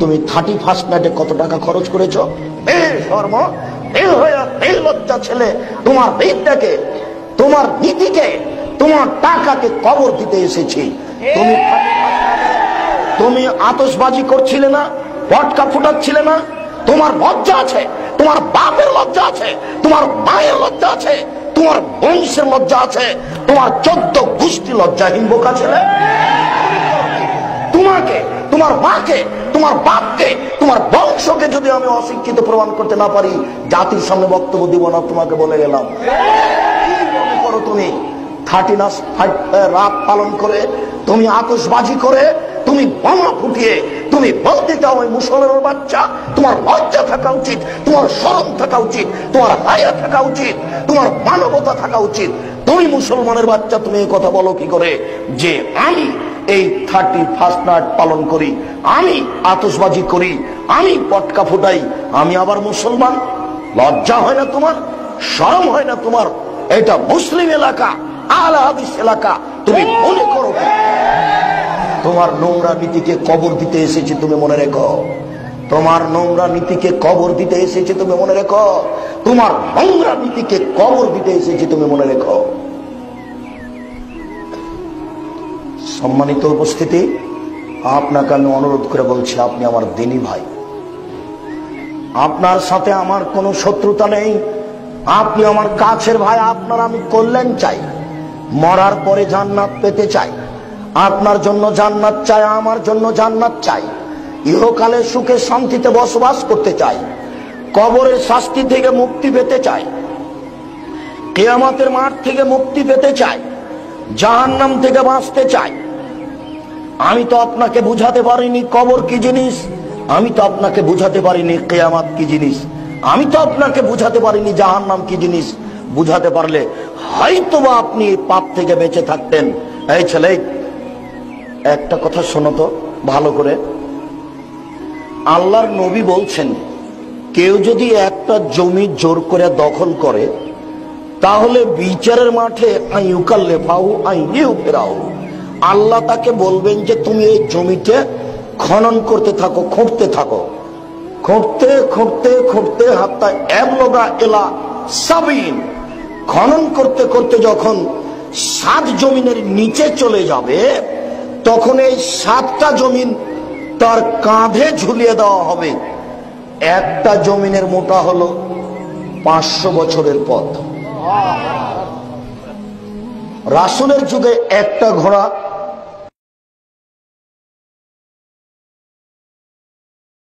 তুমি 31st নাইটে কত টাকা খরচ করেছো? শর্ম, এই লজ্জা ছেলে, তোমার দিকটাকে, তোমার নীতিকে, তোমার টাকাকে কবর দিতে এসেছি। তুমি আতশবাজি করছিলে না, পটকা ফুটাচ্ছিলে না? তোমার লজ্জা আছে? তোমার বাপের লজ্জা আছে? তোমার মায়ের লজ্জা আছে? তোমার বংশের লজ্জা আছে? তোমার 14 গোষ্ঠী লজ্জাহীন বোকা ছেলে। তোমাকে, তোমার মাকে, তোমার বাপকে, তোমার বংশকে যদি আমি অশিক্ষিত প্রমাণ করতে না পারি, জাতির সামনে বক্তব্য দিব না। তোমাকে বলে গেলাম। কি মনে করো তুমি? 30 রাত পালন করে, তুমি আতশবাজি করে, তুমি বোমা ফুটিয়ে তুমি বলতে চাও ওই মুসলমানের বাচ্চা? তোমার লজ্জা থাকা উচিত, তোমার শরম থাকা উচিত, তোমার হায়া থাকা উচিত, তোমার মানবতা থাকা উচিত। তুমি মুসলমানের বাচ্চা, তুমি এই কথা বলো কি করে যে আমি এই 31st নাইট পালন করি, আমি আতশবাজি করি, আমি পটকা ফুটাই, আমি আবার মুসলমান? লজ্জা হয় না তোমার? শরম হয় না তোমার? এটা মুসলিম এলাকা, আহলে হাদিস এলাকা। তুমি মনে করো তোমার নোংরা নীতিকে কবর দিতে এসেছি, তুমি মনে রেখো। তোমার নোংরা নীতিকে কবর দিতে এসেছি, তুমি মনে রেখো। তোমার নোংরা নীতিকে কবর দিতে এসেছি, তুমি মনে রেখো। সম্মানিত উপস্থিতি, আপনাকে আমি অনুরোধ করে বলছি, আপনি আমার দিনী ভাই, আপনার সাথে আমার কোনো শত্রুতা নেই, আপনি আমার কাছের ভাই। আপনার আমি কল্যাণ চাই, মরার পরে জান্নাত পেতে চাই, আপনার জন্য জান্নাত চাই, আমার জন্য জান্নাত চাই, ইহকালে সুখে শান্তিতে বসবাস করতে চাই, কবরের শাস্তি থেকে মুক্তি পেতে চাই, কিয়ামতের মাঠ থেকে মুক্তি পেতে চাই, জাহান্নাম থেকে বাঁচতে চাই। আমি তো আপনাকে বুঝাতে পারিনি কবর কি জিনিস, আমি তো আপনাকে বুঝাতে পারিনি কিয়ামত কি জিনিস, আমি তো আপনাকে বুঝাতে পারিনি জাহান্নাম কি জিনিস। বুঝাতে পারলে হয়তোবা আপনি পাপ থেকে বেঁচে থাকতেন। এই ছেলে, একটা কথা শোনো তো ভালো করে। আল্লাহর নবী বলছেন, কেউ যদি একটা জমি জোর করে দখল করে, তাহলে বিচারের মাঠে আল্লাহ তাকে বলবেন যে তুমি এই জমিতে খনন করতে থাকো, খুঁড়তে থাকো, খুঁড়তে খুঁড়তে খুঁড়তে হাত্তা এবলগা এলা সাবিন, খনন করতে করতে যখন 7 জমিনের নিচে চলে যাবে, তখন এই 7টা জমিন তার কাঁধে ঝুলিয়ে দেওয়া হবে। একটা জমিনের মোটা হলো 500 বছরের পথ। রাসূলের যুগে একটা ঘোড়া